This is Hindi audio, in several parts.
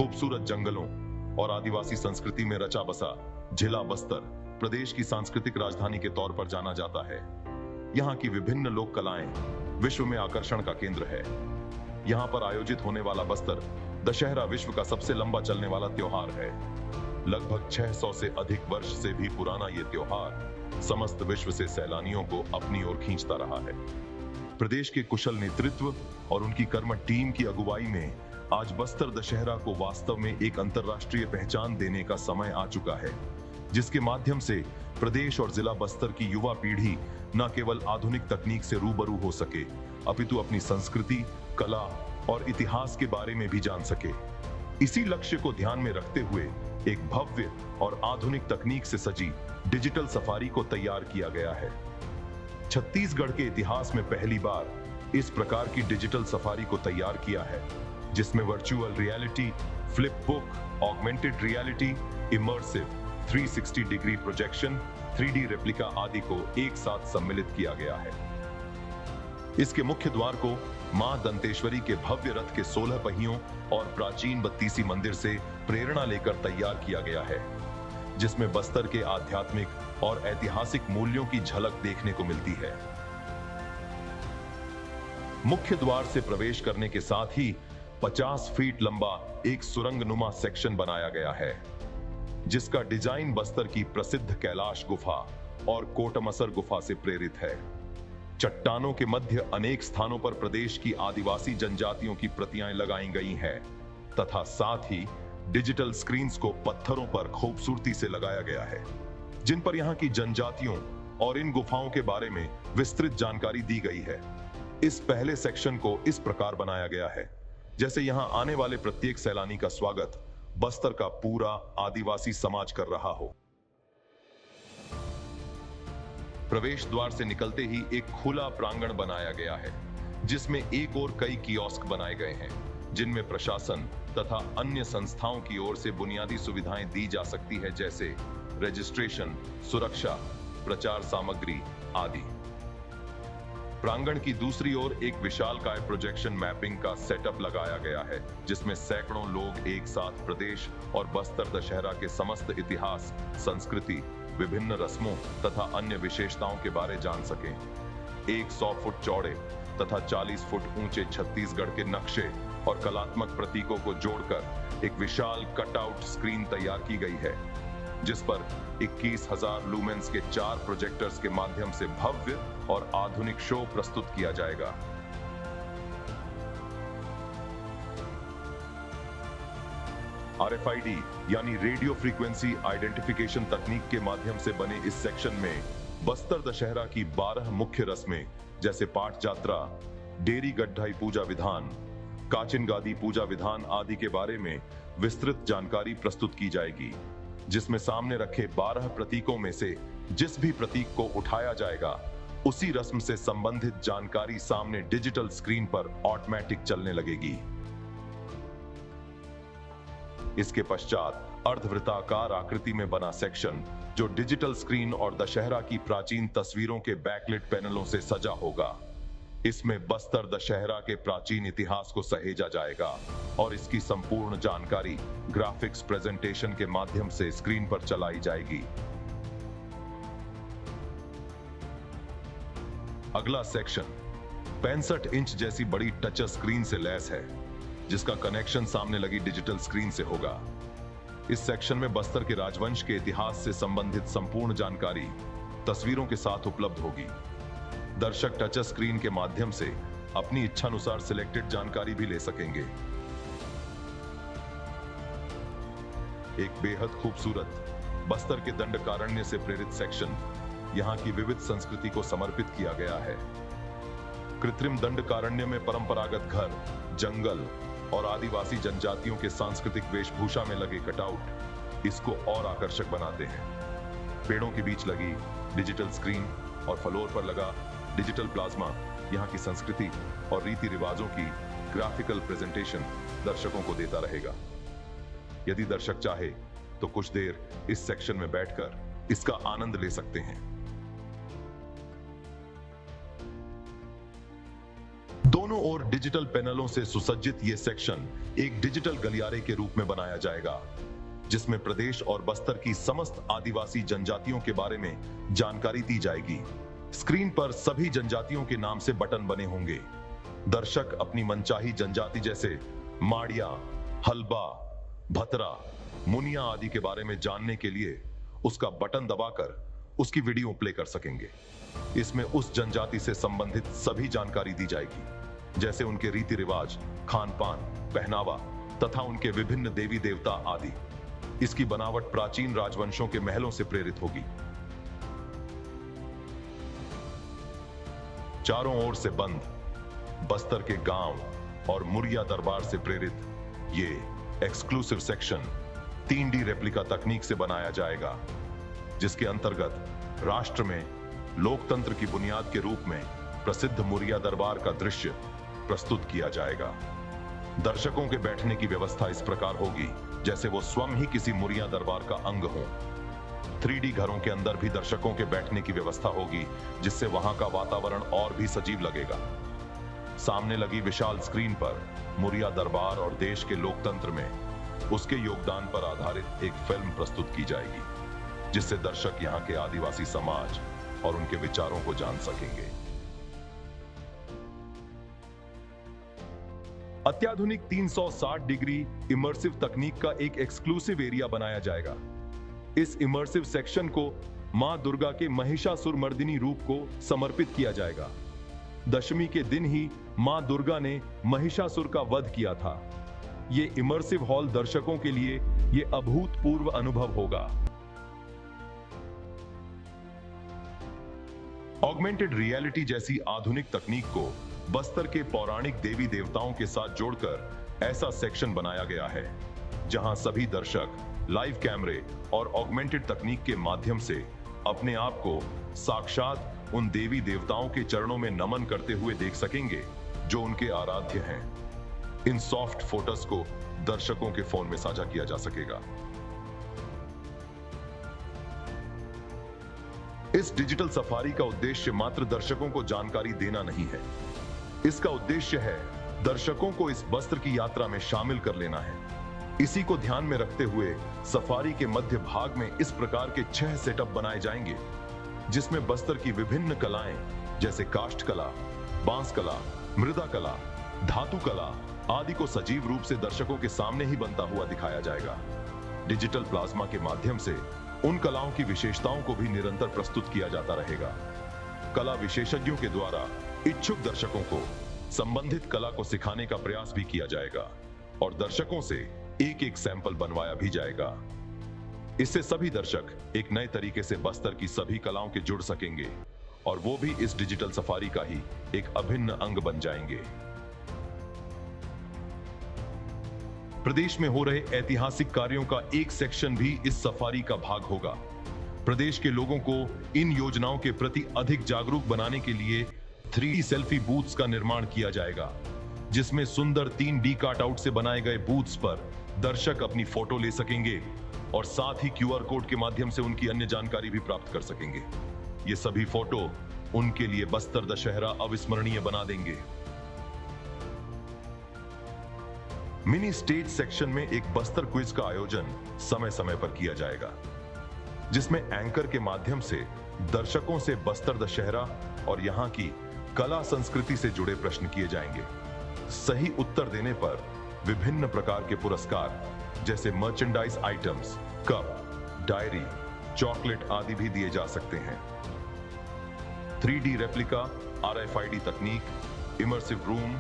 खूबसूरत जंगलों और आदिवासी संस्कृति में रचा बसा जिला बस्तर प्रदेश की सांस्कृतिक राजधानी के तौर पर जाना जाता है। यहाँ की विभिन्न लोक कलाएं विश्व में आकर्षण का केंद्र है। यहाँ पर आयोजित होने वाला बस्तर दशहरा विश्व का सबसे लंबा चलने वाला त्योहार है। लगभग 600 से अधिक वर्ष से भी पुराना ये त्योहार समस्त विश्व से सैलानियों को अपनी ओर खींचता रहा है। प्रदेश के कुशल नेतृत्व और उनकी कर्मठ टीम की अगुवाई में आज बस्तर दशहरा को वास्तव में एक अंतर्राष्ट्रीय पहचान देने का समय आ चुका है, जिसके माध्यम से प्रदेश और जिला बस्तर की युवा पीढ़ी न केवल आधुनिक तकनीक से रूबरू हो सके, अपितु अपनी संस्कृति, कला और इतिहास के बारे में भी जान सके। इसी लक्ष्य को ध्यान में रखते हुए एक भव्य और आधुनिक तकनीक से सजी डिजिटल सफारी को तैयार किया गया है। छत्तीसगढ़ के इतिहास में पहली बार इस प्रकार की डिजिटल सफारी को तैयार किया है, जिसमें virtual reality, flip book, augmented reality, immersive 360 degree projection, 3D replica आदि को एक साथ सम्मिलित किया गया है। इसके मुख्य द्वार को मां दंतेश्वरी के भव्य रथ के 16 पहियों और प्राचीन बत्तीसी मंदिर से प्रेरणा लेकर तैयार किया गया है, जिसमें बस्तर के आध्यात्मिक और ऐतिहासिक मूल्यों की झलक देखने को मिलती है। मुख्य द्वार से प्रवेश करने के साथ ही 50 फीट लंबा एक सुरंगनुमा सेक्शन बनाया गया है, जिसका डिजाइन बस्तर की प्रसिद्ध कैलाश गुफा और कोटमसर गुफा से प्रेरित है। चट्टानों के मध्य अनेक स्थानों पर प्रदेश की आदिवासी जनजातियों की प्रतियां लगाई गई हैं, तथा साथ ही डिजिटल स्क्रीन्स को पत्थरों पर खूबसूरती से लगाया गया है, जिन पर यहाँ की जनजातियों और इन गुफाओं के बारे में विस्तृत जानकारी दी गई है। इस पहले सेक्शन को इस प्रकार बनाया गया है जैसे यहाँ आने वाले प्रत्येक सैलानी का स्वागत बस्तर का पूरा आदिवासी समाज कर रहा हो। प्रवेश द्वार से निकलते ही एक खुला प्रांगण बनाया गया है, जिसमें एक और कई कियोस्क बनाए गए हैं, जिनमें प्रशासन तथा अन्य संस्थाओं की ओर से बुनियादी सुविधाएं दी जा सकती है, जैसे रजिस्ट्रेशन, सुरक्षा, प्रचार सामग्री आदि। प्रांगण की दूसरी ओर एक विशालकाय प्रोजेक्शन मैपिंग का सेटअप लगाया गया है, जिसमें सैकड़ों लोग एक साथ प्रदेश और बस्तर दशहरा के समस्त इतिहास, संस्कृति, विभिन्न रस्मों तथा अन्य विशेषताओं के बारे जान सकें। एक 100 फुट चौड़े तथा 40 फुट ऊंचे छत्तीसगढ़ के नक्शे और कलात्मक प्रतीकों को जोड़कर एक विशाल कटआउट स्क्रीन तैयार की गई है, जिस पर 21,000 लूमेंस के 4 प्रोजेक्टर्स के माध्यम से भव्य और आधुनिक शो प्रस्तुत किया जाएगा। RFID यानी रेडियो फ्रीक्वेंसी आइडेंटिफिकेशन तकनीक के माध्यम से बने इस सेक्शन में बस्तर दशहरा की 12 मुख्य रस्में जैसे पाठ यात्रा, डेरी गड्ढाई पूजा विधान, काचिन गादी पूजा विधान आदि के बारे में विस्तृत जानकारी प्रस्तुत की जाएगी, जिसमें सामने रखे 12 प्रतीकों में से जिस भी प्रतीक को उठाया जाएगा, उसी रस्म से संबंधित जानकारी सामने डिजिटल स्क्रीन पर ऑटोमेटिक चलने लगेगी। इसके पश्चात अर्धवृत्ताकार आकृति में बना सेक्शन, जो डिजिटल स्क्रीन और दशहरा की प्राचीन तस्वीरों के बैकलिट पैनलों से सजा होगा। इसमें बस्तर दशहरा के प्राचीन इतिहास को सहेजा जाएगा और इसकी संपूर्ण जानकारी ग्राफिक्स प्रेजेंटेशन के माध्यम से स्क्रीन पर चलाई जाएगी। अगला सेक्शन 65 इंच जैसी बड़ी टच स्क्रीन से लैस है, जिसका कनेक्शन सामने लगी डिजिटल स्क्रीन से होगा। इस सेक्शन में बस्तर के राजवंश के इतिहास से संबंधित संपूर्ण जानकारी तस्वीरों के साथ उपलब्ध होगी। दर्शक टच स्क्रीन के माध्यम से अपनी इच्छानुसार सिलेक्टेड जानकारी भी ले सकेंगे। एक बेहद खूबसूरत बस्तर के दंडकारण्य से प्रेरित सेक्शन यहाँ की विविध संस्कृति को समर्पित किया गया है। कृत्रिम दंडकारण्य में परंपरागत घर, जंगल और आदिवासी जनजातियों के सांस्कृतिक वेशभूषा में लगे कटआउट इसको और आकर्षक बनाते हैं। पेड़ों के बीच लगी डिजिटल स्क्रीन और फ्लोर पर लगा डिजिटल प्लाज्मा यहाँ की संस्कृति और रीति रिवाजों की ग्राफिकल प्रेजेंटेशन दर्शकों को देता रहेगा। यदि दर्शक चाहे तो कुछ देर इस सेक्शन में बैठकर इसका आनंद ले सकते हैं। दोनों ओर डिजिटल पैनलों से सुसज्जित ये सेक्शन एक डिजिटल गलियारे के रूप में बनाया जाएगा, जिसमें प्रदेश और बस्तर की समस्त आदिवासी जनजातियों के बारे में जानकारी दी जाएगी। स्क्रीन पर सभी जनजातियों के नाम से बटन बने होंगे। दर्शक अपनी मनचाही जनजाति जैसे माड़िया, हलबा, भतरा, मुनिया आदि के बारे में जानने के लिए उसका बटन दबाकर उसकी वीडियो प्ले कर सकेंगे। इसमें उस जनजाति से संबंधित सभी जानकारी दी जाएगी, जैसे उनके रीति रिवाज, खान पान, पहनावा तथा उनके विभिन्न देवी देवता आदि। इसकी बनावट प्राचीन राजवंशों के महलों से प्रेरित होगी। चारों ओर से बंद बस्तर के गांव और मुरिया दरबार से प्रेरित ये एक्सक्लूसिव सेक्शन 3D रेप्लिका तकनीक से बनाया जाएगा, जिसके अंतर्गत राष्ट्र में लोकतंत्र की बुनियाद के रूप में प्रसिद्ध मुरिया दरबार का दृश्य प्रस्तुत किया जाएगा। दर्शकों के बैठने की व्यवस्था इस प्रकार होगी जैसे वो स्वयं ही किसी मुरिया दरबार का अंग हो। 3D घरों के अंदर भी दर्शकों के बैठने की व्यवस्था होगी, जिससे वहां का वातावरण और भी सजीव लगेगा। सामने लगी विशाल स्क्रीन पर मुरिया दरबार और देश के लोकतंत्र में उसके योगदान पर आधारित एक फिल्म प्रस्तुत की जाएगी, जिससे दर्शक यहां के आदिवासी समाज और उनके विचारों को जान सकेंगे। अत्याधुनिक 360 डिग्री इमर्सिव तकनीक का एक एक्सक्लूसिव एरिया बनाया जाएगा। इस इमर्सिव सेक्शन को मां दुर्गा के महिषासुरमर्दिनी रूप को समर्पित किया जाएगा। दशमी के दिन ही मां दुर्गा ने महिषासुर का वध किया था। ये इमर्सिव हॉल दर्शकों के लिए ये अभूतपूर्व अनुभव होगा। ऑगमेंटेड रियलिटी जैसी आधुनिक तकनीक को बस्तर के पौराणिक देवी देवताओं के साथ जोड़कर ऐसा सेक्शन बनाया गया है, जहां सभी दर्शक लाइव कैमरे और ऑगमेंटेड तकनीक के माध्यम से अपने आप को साक्षात उन देवी देवताओं के चरणों में नमन करते हुए देख सकेंगे जो उनके आराध्य हैं। इन सॉफ्ट फोटोज को दर्शकों के फोन में साझा किया जा सकेगा। इस डिजिटल सफारी का उद्देश्य मात्र दर्शकों को जानकारी देना नहीं है। इसका उद्देश्य है दर्शकों को इस बस्तर की यात्रा में शामिल कर लेना है। इसी को ध्यान में रखते हुए सफारी के मध्य भाग में इस प्रकार के 6 सेटअप बनाए जाएंगे, जिसमें बस्तर की विभिन्न कलाएं जैसे काष्ठ कला, बांस कला, मृदा कला, धातु कला आदि को सजीव रूप से दर्शकों के सामने ही बनता हुआ दिखाया जाएगा। डिजिटल प्लाज्मा के माध्यम से उन कलाओं की विशेषताओं को भी निरंतर प्रस्तुत किया जाता रहेगा। कला विशेषज्ञों के द्वारा इच्छुक दर्शकों को संबंधित कला को सिखाने का प्रयास भी किया जाएगा और दर्शकों से एक एक सैंपल बनवाया भी जाएगा। इससे सभी दर्शक एक नए तरीके से बस्तर की सभी कलाओं के जुड़ सकेंगे और वो भी इस डिजिटल सफारी का ही एक अभिन्न अंग बन जाएंगे। प्रदेश में हो रहे ऐतिहासिक कार्यों का एक सेक्शन भी इस सफारी का भाग होगा। प्रदेश के लोगों को इन योजनाओं के प्रति अधिक जागरूक बनाने के लिए 3D सेल्फी बूथ्स का निर्माण किया जाएगा, जिसमें सुंदर 3D कटआउट से बनाए गए बूथ्स पर दर्शक अपनी फोटो ले सकेंगे और साथ ही QR कोड के माध्यम से उनकी अन्य जानकारी भी प्राप्त कर सकेंगे। ये सभी फोटो उनके लिए बस्तर दशहरा अविस्मरणीय बना देंगे। मिनी स्टेज सेक्शन में एक बस्तर क्विज का आयोजन समय समय पर किया जाएगा, जिसमें एंकर के माध्यम से दर्शकों से बस्तर दशहरा और यहाँ की कला संस्कृति से जुड़े प्रश्न किए जाएंगे। सही उत्तर देने पर विभिन्न प्रकार के पुरस्कार जैसे merchandise items, cup, diary, chocolate आदि भी दिए जा सकते हैं। 3D रेप्लिका, RFID तकनीक, immersive room,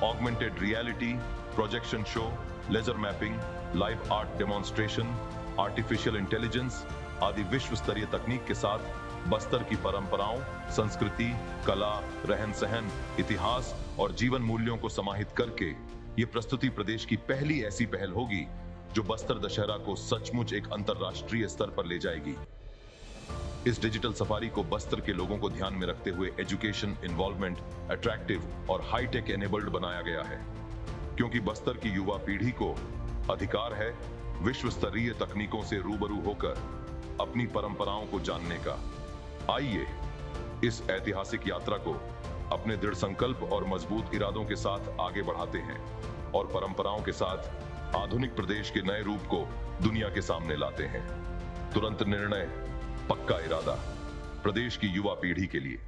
augmented reality, projection show, laser mapping, live art demonstration, artificial intelligence आदि विश्व स्तरीय तकनीक के साथ बस्तर की परंपराओं, संस्कृति, कला, रहन सहन, इतिहास और जीवन मूल्यों को समाहित करके ये प्रस्तुति प्रदेश की पहली ऐसी पहल होगी जो बस्तर दशहरा को सचमुच एक अंतरराष्ट्रीय स्तर पर ले जाएगी। इस डिजिटल सफारी को बस्तर के लोगों को ध्यान में रखते हुए एजुकेशन, इन्वॉल्वमेंट, अट्रैक्टिव और हाईटेक एनेबल्ड बनाया गया है, क्योंकि बस्तर की युवा पीढ़ी को अधिकार है विश्व स्तरीय तकनीकों से रूबरू होकर अपनी परंपराओं को जानने का। आइए इस ऐतिहासिक यात्रा को अपने दृढ़ संकल्प और मजबूत इरादों के साथ आगे बढ़ाते हैं और परंपराओं के साथ आधुनिक प्रदेश के नए रूप को दुनिया के सामने लाते हैं। तुरंत निर्णय, पक्का इरादा, प्रदेश की युवा पीढ़ी के लिए।